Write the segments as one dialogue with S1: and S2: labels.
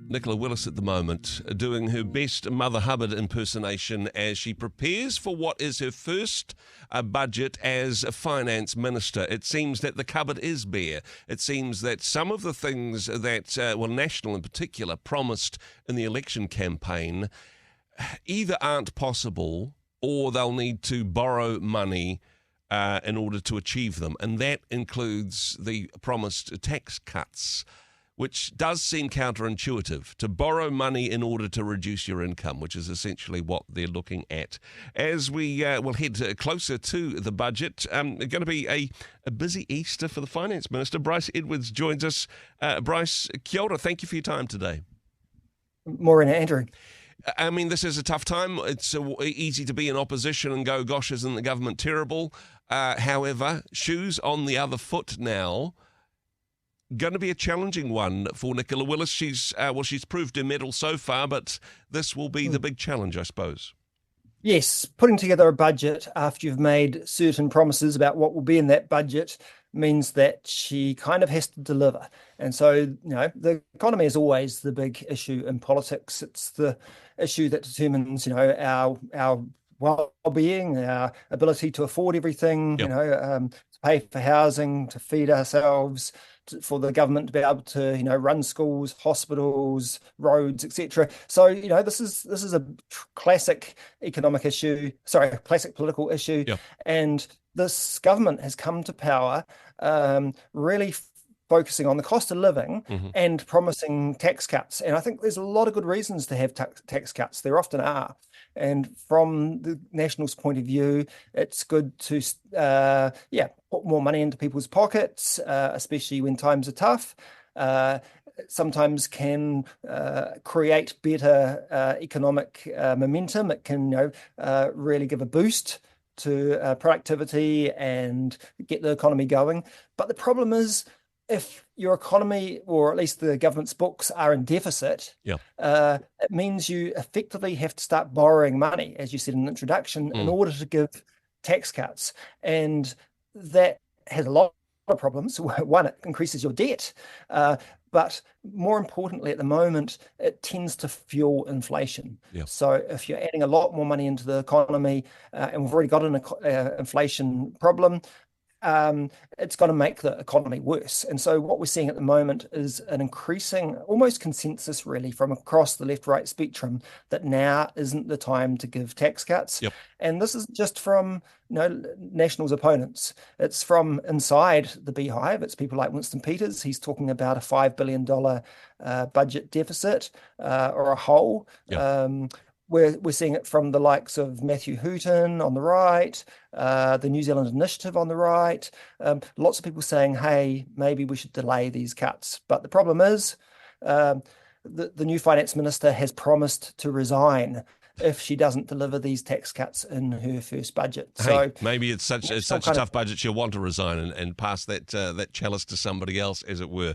S1: Nicola Willis at the moment, doing her best Mother Hubbard impersonation as she prepares for what is her first budget as a finance minister. It seems that the cupboard is bare. It seems that some of the things that, National in particular, promised in the election campaign either aren't possible or they'll need to borrow money in order to achieve them. And that includes the promised tax cuts, which does seem counterintuitive, to borrow money in order to reduce your income, which is essentially what they're looking at. As we will head closer to the budget, going to be a busy Easter for the Finance Minister. Bryce Edwards joins us. Bryce, kia ora, thank you for your time today.
S2: Morning, Andrew.
S1: I mean, this is a tough time. It's easy to be in opposition and go, gosh, isn't the government terrible? However, shoes on the other foot now. Going to be a challenging one for Nicola Willis. She's proved her mettle so far, but this will be the big challenge, I suppose.
S2: Yes, putting together a budget after you've made certain promises about what will be in that budget means that she kind of has to deliver. And so, the economy is always the big issue in politics. It's the issue that determines, our well-being, our ability to afford everything,
S1: Yep.
S2: To pay for housing, to feed ourselves, for the government to be able to, run schools, hospitals, roads, etc. So, this is a classic economic issue, classic political issue.
S1: Yep.
S2: And this government has come to power really focusing on the cost of living and promising tax cuts. And I think there's a lot of good reasons to have tax cuts. There often are. And from the Nationals' point of view, it's good to, put more money into people's pockets, especially when times are tough. Sometimes can create better economic momentum. It can, really give a boost to productivity and get the economy going. But the problem is, if your economy, or at least the government's books, are in deficit, it means you effectively have to start borrowing money, as you said in the introduction, in order to give tax cuts. And that has a lot of problems. One, it increases your debt. But more importantly, at the moment, it tends to fuel inflation.
S1: Yep.
S2: So if you're adding a lot more money into the economy, and we've already got an inflation problem, it's going to make the economy worse. And so what we're seeing at the moment is an increasing, almost consensus really from across the left-right spectrum, that now isn't the time to give tax cuts.
S1: Yep.
S2: And this is just from National's opponents. It's from inside the beehive. It's people like Winston Peters. He's talking about a $5 billion budget deficit or a hole.
S1: Yep.
S2: We're seeing it from the likes of Matthew Hooton on the right, the New Zealand Initiative on the right. Lots of people saying, hey, maybe we should delay these cuts. But the problem is the new finance minister has promised to resign if she doesn't deliver these tax cuts in her first budget.
S1: So maybe it's such a tough budget she'll want to resign and pass that chalice to somebody else, as it were.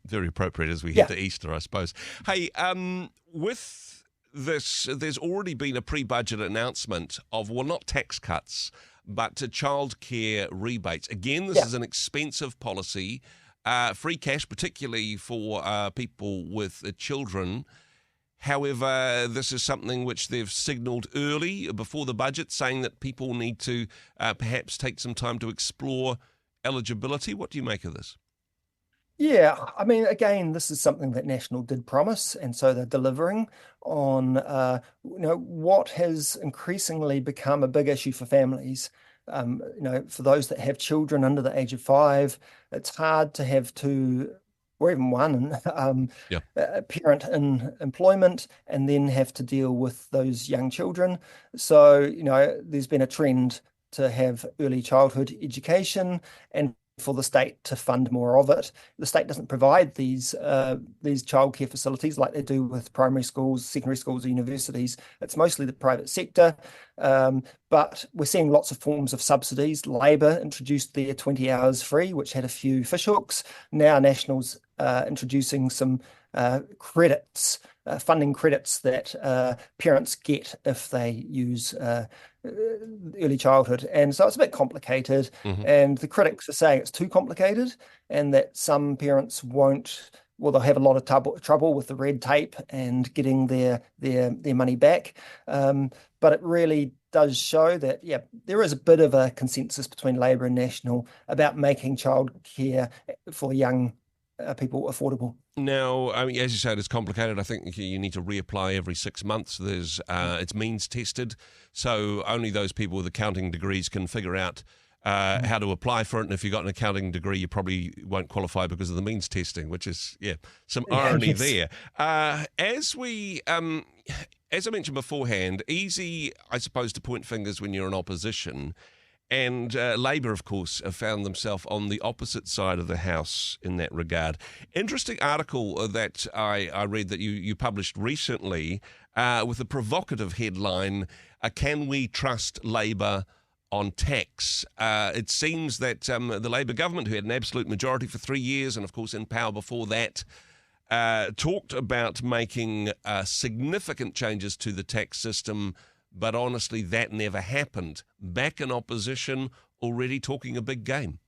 S1: Very appropriate as we head to Easter, I suppose. Hey, with this, there's already been a pre-budget announcement of, not tax cuts, but to childcare rebates. Again, this is an expensive policy, free cash, particularly for people with children. However, this is something which they've signalled early before the budget, saying that people need to perhaps take some time to explore eligibility. What do you make of this?
S2: Yeah, I mean, again, this is something that National did promise, and so they're delivering on what has increasingly become a big issue for families. For those that have children under the age of 5, it's hard to have two or even one parent in employment and then have to deal with those young children. So, there's been a trend to have early childhood education and for the state to fund more of it. The state doesn't provide these childcare facilities like they do with primary schools, secondary schools, or universities. It's mostly the private sector, but we're seeing lots of forms of subsidies. Labor introduced their 20 hours free, which had a few fishhooks. Now National's introducing some credits, funding credits that parents get if they use early childhood. And so it's a bit complicated. And the critics are saying it's too complicated and that some parents won't well, they'll have a lot of trouble with the red tape and getting their money back. But it really does show that, yeah, there is a bit of a consensus between Labour and National about making childcare for young people affordable.
S1: Now, I mean, as you said, it's complicated. I think you need to reapply every 6 months. It's means tested, so only those people with accounting degrees can figure out how to apply for it. And if you've got an accounting degree, you probably won't qualify because of the means testing, which is, some irony there. As I mentioned beforehand, easy, I suppose, to point fingers when you're in opposition. And Labour, of course, have found themselves on the opposite side of the House in that regard. Interesting article that I read that you published recently with a provocative headline, Can We Trust Labour on Tax? It seems that the Labour government, who had an absolute majority for 3 years and, of course, in power before that, talked about making significant changes to the tax system, but honestly, that never happened. Back in opposition, already talking a big game.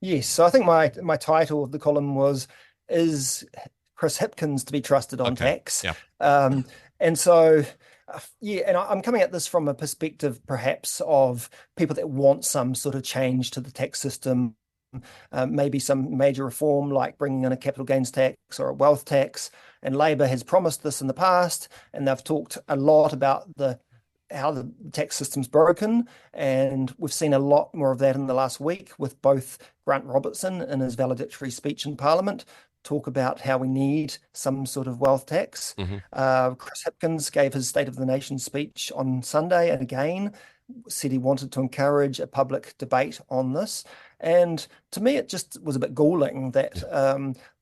S2: Yes, so I think my title of the column was, Is Chris Hipkins to be trusted on tax?
S1: Yeah.
S2: And so, and I'm coming at this from a perspective perhaps of people that want some sort of change to the tax system, maybe some major reform like bringing in a capital gains tax or a wealth tax. And Labour has promised this in the past, and they've talked a lot about how the tax system's broken, and we've seen a lot more of that in the last week with both Grant Robertson in his valedictory speech in Parliament talk about how we need some sort of wealth tax. Chris Hipkins gave his State of the Nation speech on Sunday and again said he wanted to encourage a public debate on this. And to me, it just was a bit galling that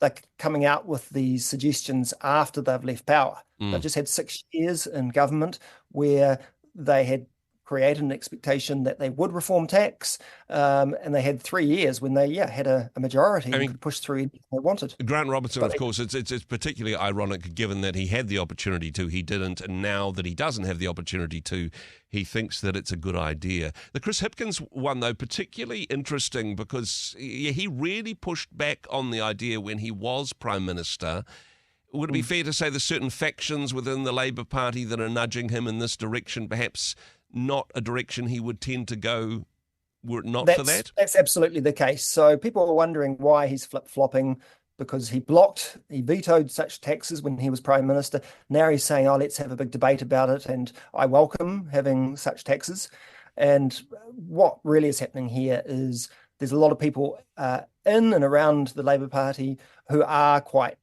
S2: they're coming out with these suggestions after they've left power. They've just had 6 years in government where they had created an expectation that they would reform tax, and they had 3 years when they had a majority and could push through anything they wanted.
S1: Grant Robertson, of course, it's particularly ironic given that he had the opportunity to, he didn't, and now that he doesn't have the opportunity to, he thinks that it's a good idea. The Chris Hipkins one, though, particularly interesting because he really pushed back on the idea when he was Prime Minister. Would it be fair to say there's certain factions within the Labour Party that are nudging him in this direction, perhaps not a direction he would tend to go were it not for that?
S2: That's absolutely the case. So people are wondering why he's flip-flopping, because he vetoed such taxes when he was Prime Minister. Now he's saying, let's have a big debate about it, and I welcome having such taxes. And what really is happening here is there's a lot of people in and around the Labour Party who are quite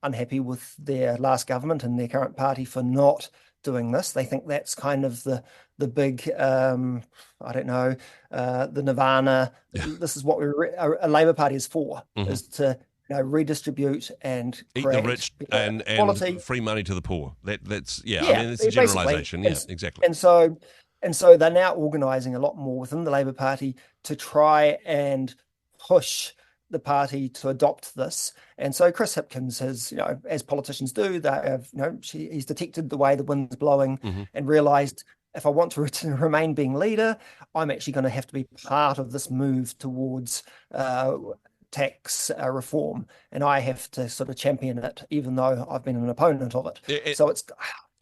S2: unhappy with their last government and their current party for not doing this. They think that's kind of the big, the nirvana. This is what a Labour Party is for, is to redistribute and
S1: eat
S2: create
S1: the rich and free money to the poor. That's I mean, it's a generalisation. Yeah, exactly.
S2: And so they're now organising a lot more within the Labour Party to try and push the party to adopt this. And so Chris Hipkins has, as politicians do, they have, he's detected the way the wind's blowing and realised, if I want to remain being leader, I'm actually going to have to be part of this move towards tax reform, and I have to sort of champion it, even though I've been an opponent of it. So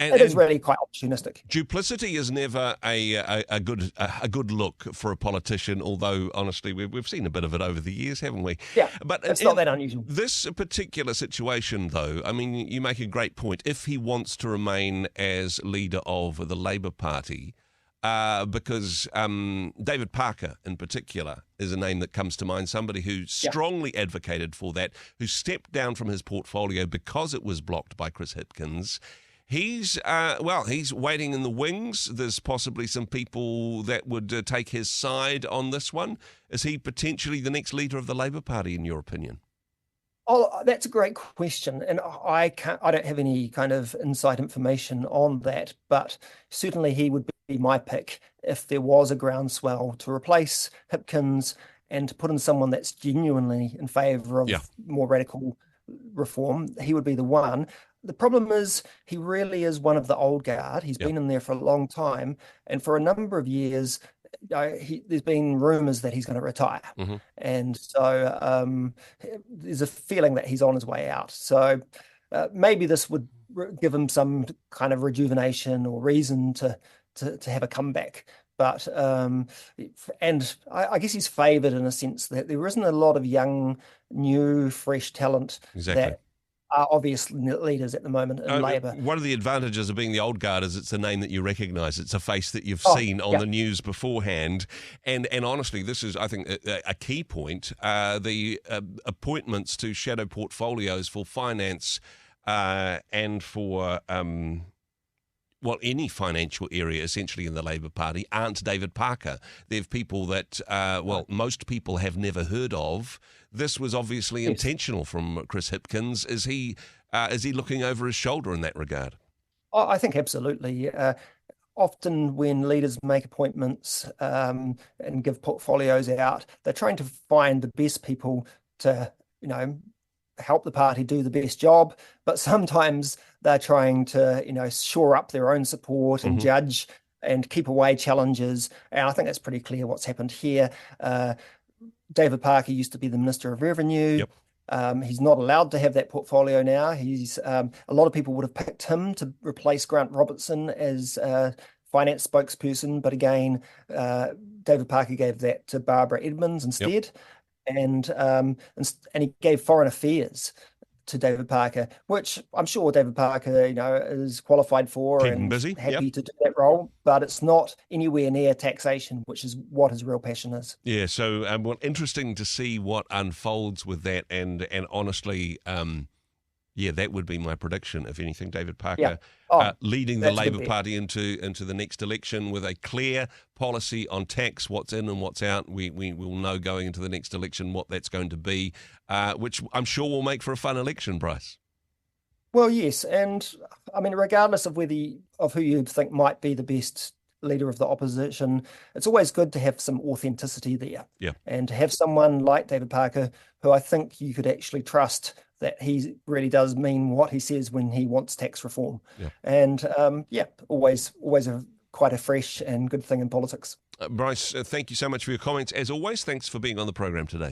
S2: it is really quite opportunistic.
S1: Duplicity is never a good look for a politician, although honestly we've seen a bit of it over the years, haven't we?
S2: Yeah, but it's not that unusual.
S1: This particular situation, though, I mean, you make a great point. If he wants to remain as leader of the Labour Party, because David Parker in particular is a name that comes to mind, somebody who strongly advocated for that, who stepped down from his portfolio because it was blocked by Chris Hipkins. He's waiting in the wings. There's possibly some people that would take his side on this one. Is he potentially the next leader of the Labour Party, in your opinion?
S2: Oh, that's a great question, and I don't have any kind of inside information on that, but certainly he would be my pick if there was a groundswell to replace Hipkins and to put in someone that's genuinely in favour of more radical reform. He would be the one. The problem is he really is one of the old guard. He's been in there for a long time, and for a number of years there's been rumours that he's going to retire,
S1: Mm-hmm.
S2: and so there's a feeling that he's on his way out. So maybe this would give him some kind of rejuvenation or reason to have a comeback. But and I guess he's favoured in a sense that there isn't a lot of young, new, fresh talent
S1: Exactly.
S2: that are obvious leaders at the moment in Labour.
S1: One of the advantages of being the old guard is it's a name that you recognise. It's a face that you've
S2: Oh,
S1: seen on
S2: yeah.
S1: the news beforehand. And honestly, this is, I think, a key point. The appointments to shadow portfolios for finance and for any financial area essentially in the Labour Party aren't David Parker. They're people that, most people have never heard of. This was obviously
S2: Yes.
S1: intentional from Chris Hipkins. Is he looking over his shoulder in that regard?
S2: Oh, I think absolutely. Often when leaders make appointments and give portfolios out, they're trying to find the best people to, help the party do the best job. But sometimes they're trying to, shore up their own support and
S1: Mhm.
S2: judge and keep away challenges. And I think that's pretty clear what's happened here. David Parker used to be the Minister of Revenue.
S1: Yep.
S2: He's not allowed to have that portfolio now. He's a lot of people would have picked him to replace Grant Robertson as finance spokesperson, but again, David Parker gave that to Barbara Edmonds instead.
S1: Yep.
S2: And he gave foreign affairs to David Parker, which I'm sure David Parker, is qualified for
S1: Keep him
S2: and
S1: busy.
S2: happy
S1: Yep.
S2: to do that role, but it's not anywhere near taxation, which is what his real passion is.
S1: Yeah, so interesting to see what unfolds with that, and honestly, that would be my prediction. If anything, David Parker
S2: Yeah. Oh,
S1: leading the
S2: that's a good
S1: Labour
S2: bet.
S1: Party into the next election with a clear policy on tax, what's in and what's out. We will know going into the next election what that's going to be, which I'm sure will make for a fun election, Bryce.
S2: Well, yes, and I mean, regardless of who you think might be the best leader of the opposition, it's always good to have some authenticity there.
S1: Yeah.
S2: And to have someone like David Parker, who I think you could actually trust that he really does mean what he says when he wants tax reform.
S1: Yeah.
S2: And always quite a fresh and good thing in politics.
S1: Bryce, thank you so much for your comments. As always, thanks for being on the program today.